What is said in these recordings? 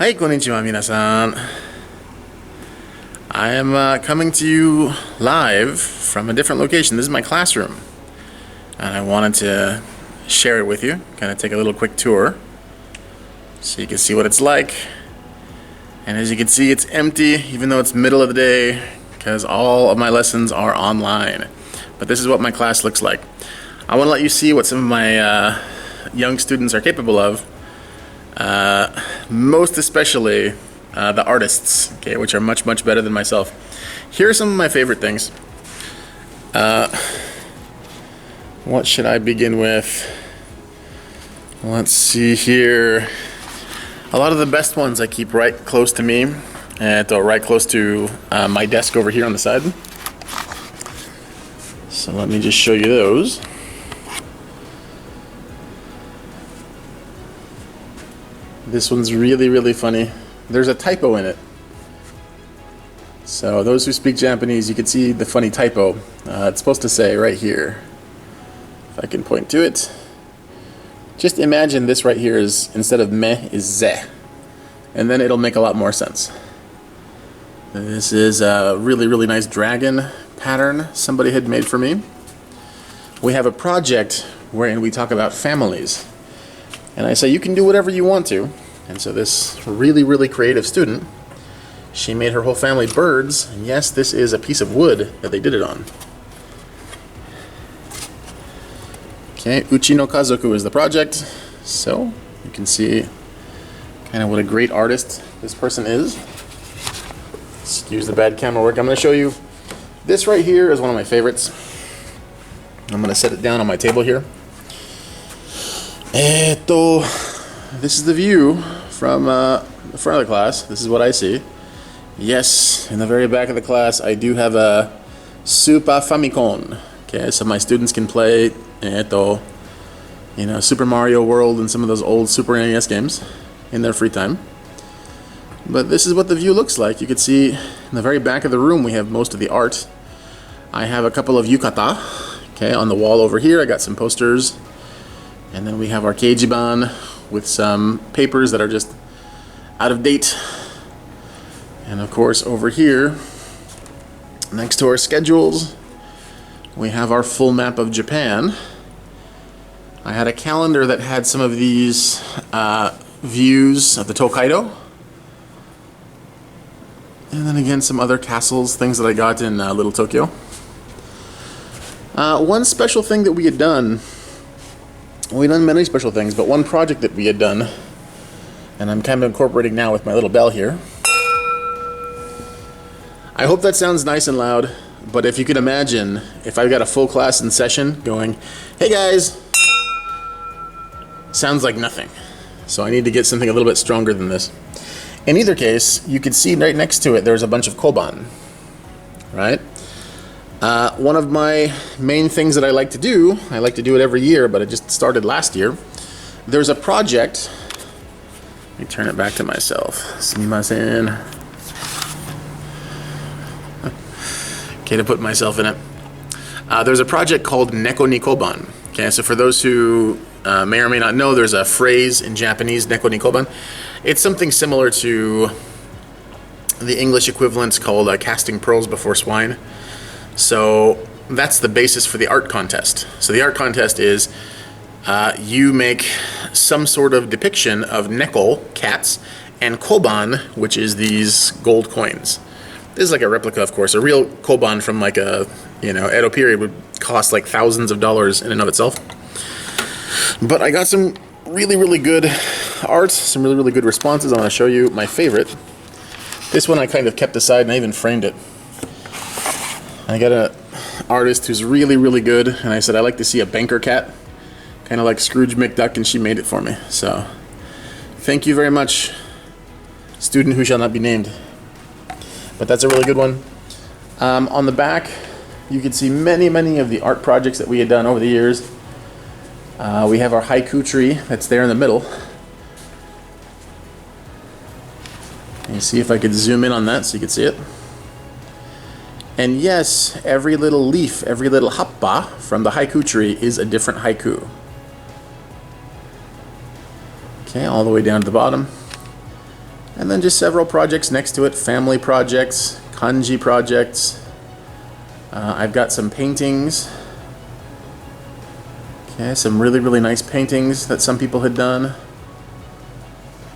Hey, konnichiwa, minasan. I am coming to you live from a different location. This is my classroom, and I wanted to share it with you. Kind of take a little quick tour so you can see what it's like. And as you can see, it's empty, even though it's middle of the day, because all of my lessons are online. But this is what my class looks like. I want to let you see what some of my young students are capable of. Most especially the artists, okay, which are much better than myself. Here are some of my favorite things. What should I begin with? Let's see here. A lot of the best ones I keep right close to me, and right close to my desk over here on the side. So let me just show you those. This one's really funny. There's a typo in it. So those who speak Japanese, you can see the funny typo. It's supposed to say right here, if I can point to it. Just imagine this right here is, instead of me, is ze. And then it'll make a lot more sense. This is a really nice dragon pattern somebody had made for me. We have a project wherein we talk about families. And I say, you can do whatever you want to. And so this really creative student, she made her whole family birds. And yes, this is a piece of wood that they did it on. Okay, Uchi no Kazoku is the project. So you can see kind of what a great artist this person is. Excuse the bad camera work. I'm going to show you. This right here is one of my favorites. I'm going to set it down on my table here. This is the view from the front of the class. This is what I see. Yes, in the very back of the class, I do have a Super Famicom. Okay, so my students can play, Super Mario World and some of those old Super NES games in their free time. But this is what the view looks like. You can see in the very back of the room, we have most of the art. I have a couple of yukata, okay, on the wall over here. I got some posters. And then we have our keijiban with some papers that are just out of date. And of course over here, next to our schedules, we have our full map of Japan. I had a calendar that had some of these views of the Tokaido. And then again, some other castles, things that I got in Little Tokyo. One special thing that we had done, we've done many special things, but one project that we had done, and I'm kind of incorporating now with my little bell here. I hope that sounds nice and loud, but if you could imagine, if I've got a full class in session going, hey guys, sounds like nothing. So I need to get something a little bit stronger than this. In either case, you can see right next to it, there's a bunch of koban, right? One of my main things that I like to do it every year, but it just started last year. There's a project. Let me turn it back to myself. Sumimasen. Okay, to put myself in it. There's a project called Neko ni Koban. Okay, so for those who may or may not know, there's a phrase in Japanese, Neko ni Koban. It's something similar to the English equivalent called casting pearls before swine. So that's the basis for the art contest. So the art contest is you make some sort of depiction of neko, cats, and koban, which is these gold coins. This is like a replica, of course. A real koban from like a, Edo period would cost like thousands of dollars in and of itself. But I got some really good art, some really good responses. I'm going to show you my favorite. This one I kind of kept aside and I even framed it. I got an artist who's really good, and I said I like to see a banker cat, kind of like Scrooge McDuck, and she made it for me. So thank you very much, student who shall not be named. But that's a really good one. On the back, you can see many of the art projects that we had done over the years. We have our haiku tree that's there in the middle. And you see if I could zoom in on that so you can see it. And yes, every little leaf, every little happa from the haiku tree is a different haiku. Okay, all the way down to the bottom. And then just several projects next to it, family projects, kanji projects. I've got some paintings. Okay, some really, really nice paintings that some people had done.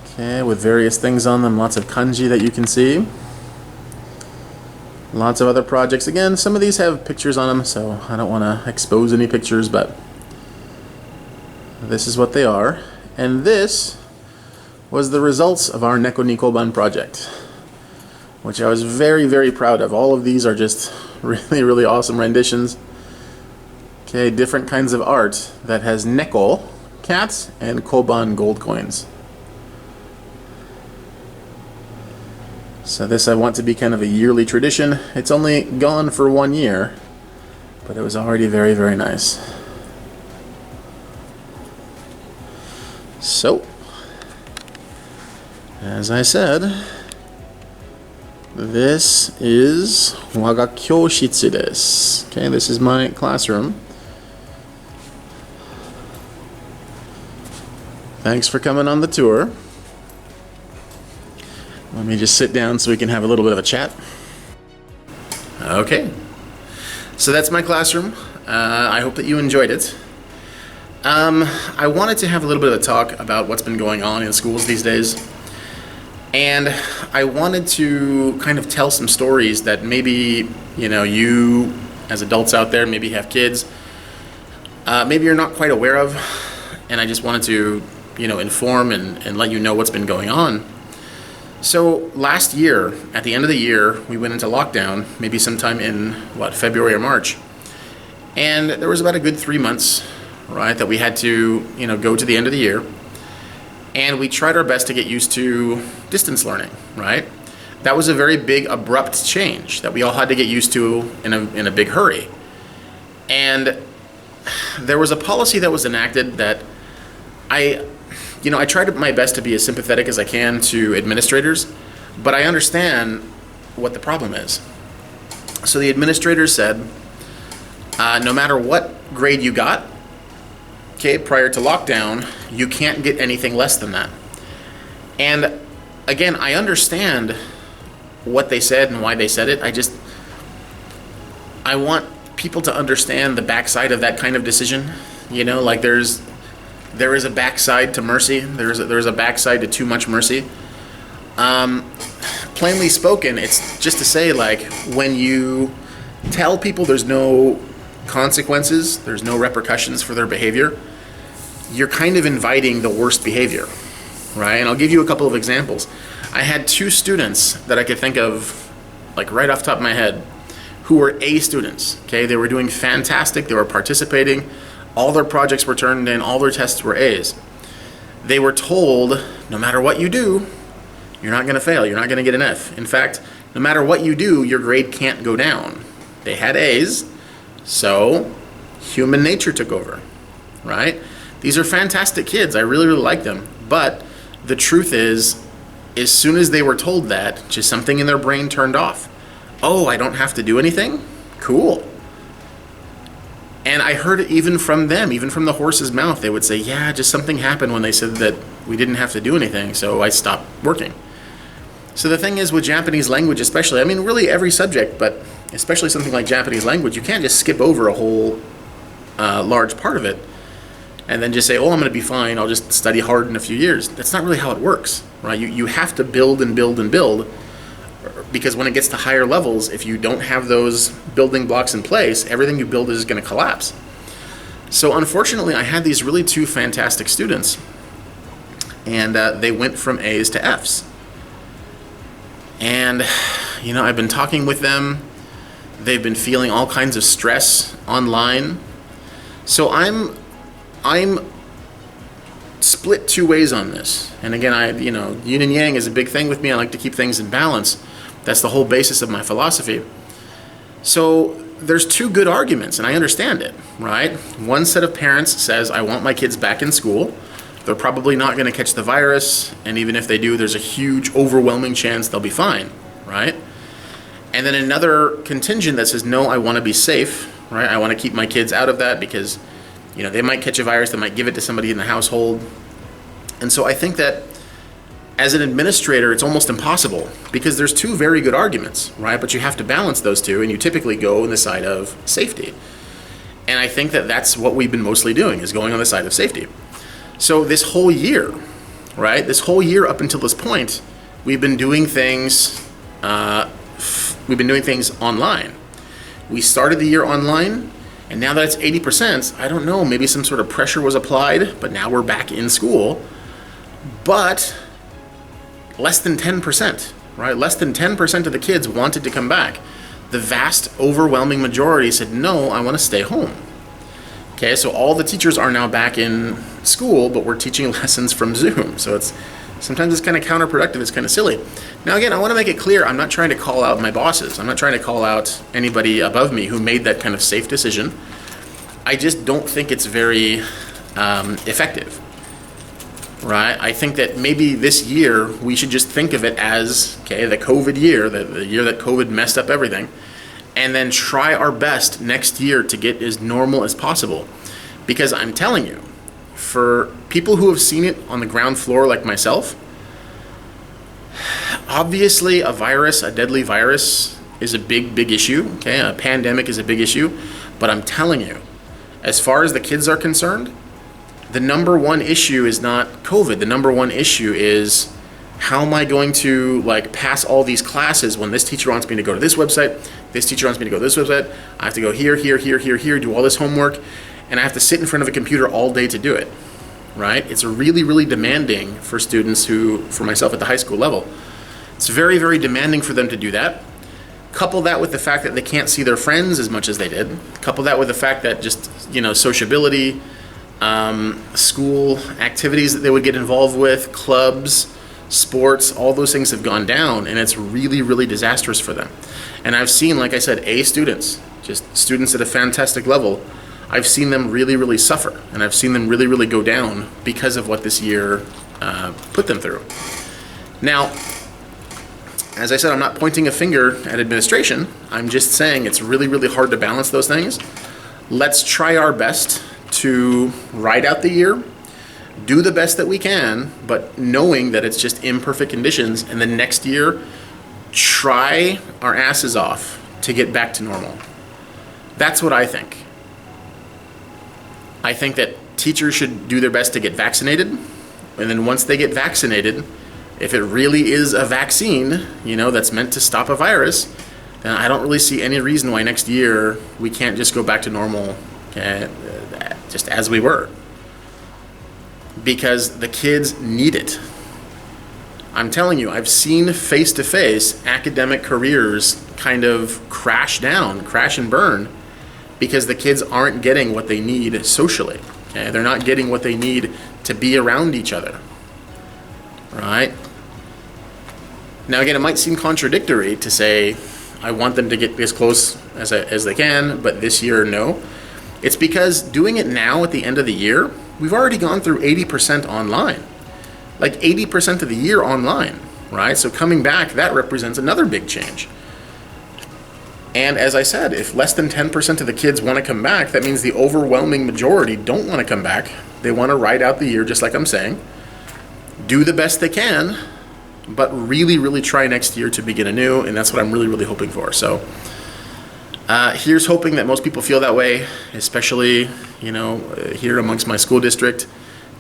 Okay, with various things on them, lots of kanji that you can see. Lots of other projects. Again, some of these have pictures on them, so I don't want to expose any pictures, but this is what they are. And this was the results of our Neko ni Koban project, which I was very, very proud of. All of these are just really, really awesome renditions. Okay, different kinds of art that has Neko, cats, and Koban, gold coins. So this I want to be kind of a yearly tradition. It's only gone for 1 year, but it was already very, very nice. So, as I said, this is waga kyoshitsu desu. Okay, this is my classroom. Thanks for coming on the tour. Let me just sit down so we can have a little bit of a chat. Okay, so that's my classroom. I hope that you enjoyed it. I wanted to have a little bit of a talk about what's been going on in schools these days. And I wanted to kind of tell some stories that maybe, you as adults out there maybe have kids, maybe you're not quite aware of. And I just wanted to, inform and let you know what's been going on. So last year, at the end of the year, we went into lockdown, maybe sometime in, February or March. And there was about a good 3 months, right, that we had to, go to the end of the year. And we tried our best to get used to distance learning, right? That was a very big, abrupt change that we all had to get used to in a big hurry. And there was a policy that was enacted that I tried my best to be as sympathetic as I can to administrators, but I understand what the problem is. So the administrators said, no matter what grade you got, okay, prior to lockdown, you can't get anything less than that. And again, I understand what they said and why they said it. I want people to understand the backside of that kind of decision. There is a backside to mercy. There's a backside to too much mercy. Plainly spoken, it's just to say, when you tell people there's no consequences, there's no repercussions for their behavior, you're kind of inviting the worst behavior, right? And I'll give you a couple of examples. I had 2 students that I could think of, right off the top of my head, who were A students, okay? They were doing fantastic, they were participating, all their projects were turned in, all their tests were A's. They were told, no matter what you do, you're not gonna fail, you're not gonna get an F. In fact, no matter what you do, your grade can't go down. They had A's, so human nature took over, right? These are fantastic kids, I really, really like them. But the truth is, as soon as they were told that, just something in their brain turned off. Oh, I don't have to do anything? Cool. And I heard it even from them, even from the horse's mouth. They would say, yeah, just something happened when they said that we didn't have to do anything, so I stopped working. So the thing is with Japanese language especially, really every subject, but especially something like Japanese language, you can't just skip over a whole large part of it and then just say, oh, I'm going to be fine, I'll just study hard in a few years. That's not really how it works, right? You have to build and build and build, because when it gets to higher levels, if you don't have those building blocks in place, everything you build is going to collapse. So unfortunately, I had these really 2 fantastic students, and they went from A's to F's. And, I've been talking with them. They've been feeling all kinds of stress online. So I'm split 2 ways on this. And again, yin and yang is a big thing with me. I like to keep things in balance. That's the whole basis of my philosophy. So there's 2 good arguments, and I understand it, right? One set of parents says, I want my kids back in school. They're probably not going to catch the virus, and even if they do, there's a huge, overwhelming chance they'll be fine, right? And then another contingent that says, no, I want to be safe, right? I want to keep my kids out of that because, they might catch a virus, they might give it to somebody in the household. And so I think that As an administrator, it's almost impossible because there's two very good arguments, right? But you have to balance those two, and you typically go on the side of safety. And I think that that's what we've been mostly doing, is going on the side of safety. So this whole year, right? This whole year up until this point, we've been doing things. We've been doing things online. We started the year online, and now that it's 80%, I don't know, maybe some sort of pressure was applied, but now we're back in school. But less than 10%, right? Less than 10% of the kids wanted to come back. The vast, overwhelming majority said, no, I want to stay home. Okay, so all the teachers are now back in school, but we're teaching lessons from Zoom. So sometimes it's kind of counterproductive, it's kind of silly. Now again, I want to make it clear, I'm not trying to call out my bosses. I'm not trying to call out anybody above me who made that kind of safe decision. I just don't think it's very effective, right? I think that maybe this year we should just think of it as, okay, the COVID year, the year that COVID messed up everything, and then try our best next year to get as normal as possible. Because I'm telling you, for people who have seen it on the ground floor like myself, obviously a virus, a deadly virus, is a big issue, okay? A pandemic is a big issue, but I'm telling you, as far as the kids are concerned, the number one issue is not COVID. The number one issue is, how am I going to pass all these classes when this teacher wants me to go to this website, this teacher wants me to go to this website, I have to go here, do all this homework, and I have to sit in front of a computer all day to do it, right? It's really demanding for students for myself at the high school level. It's very demanding for them to do that. Couple that with the fact that they can't see their friends as much as they did. Couple that with the fact that just, sociability, school activities that they would get involved with, clubs, sports, all those things have gone down, and it's really disastrous for them. And I've seen, like I said, A students, just students at a fantastic level, I've seen them really suffer, and I've seen them really go down because of what this year put them through. Now, as I said, I'm not pointing a finger at administration. I'm just saying it's really hard to balance those things. Let's try our best to ride out the year, do the best that we can, but knowing that it's just imperfect conditions, and then next year, try our asses off to get back to normal. That's what I think. I think that teachers should do their best to get vaccinated, and then once they get vaccinated, if it really is a vaccine, that's meant to stop a virus, then I don't really see any reason why next year we can't just go back to normal, just as we were. Because the kids need it. I'm telling you, I've seen face-to-face academic careers kind of crash and burn, because the kids aren't getting what they need socially. Okay? They're not getting what they need to be around each other. Right? Now again, it might seem contradictory to say, I want them to get as close as they can, but this year, no. It's because doing it now at the end of the year, we've already gone through 80% online. 80% of the year online, right? So coming back, that represents another big change. And as I said, if less than 10% of the kids want to come back, that means the overwhelming majority don't want to come back. They want to ride out the year, just like I'm saying. Do the best they can, but really try next year to begin anew, and that's what I'm really hoping for. So here's hoping that most people feel that way, especially, here amongst my school district,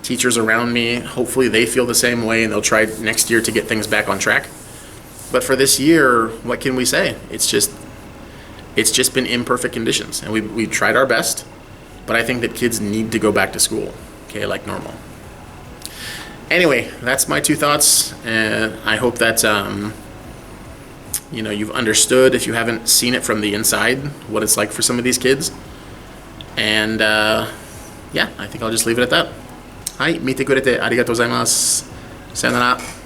teachers around me. Hopefully they feel the same way, and they'll try next year to get things back on track. But for this year, what can we say? It's just been imperfect conditions, and we tried our best, but I think that kids need to go back to school, okay, like normal. Anyway, that's my two thoughts, and I hope that you've understood, if you haven't seen it from the inside, what it's like for some of these kids. And I think I'll just leave it at that. はい、見てくれてありがとうございます。さよなら。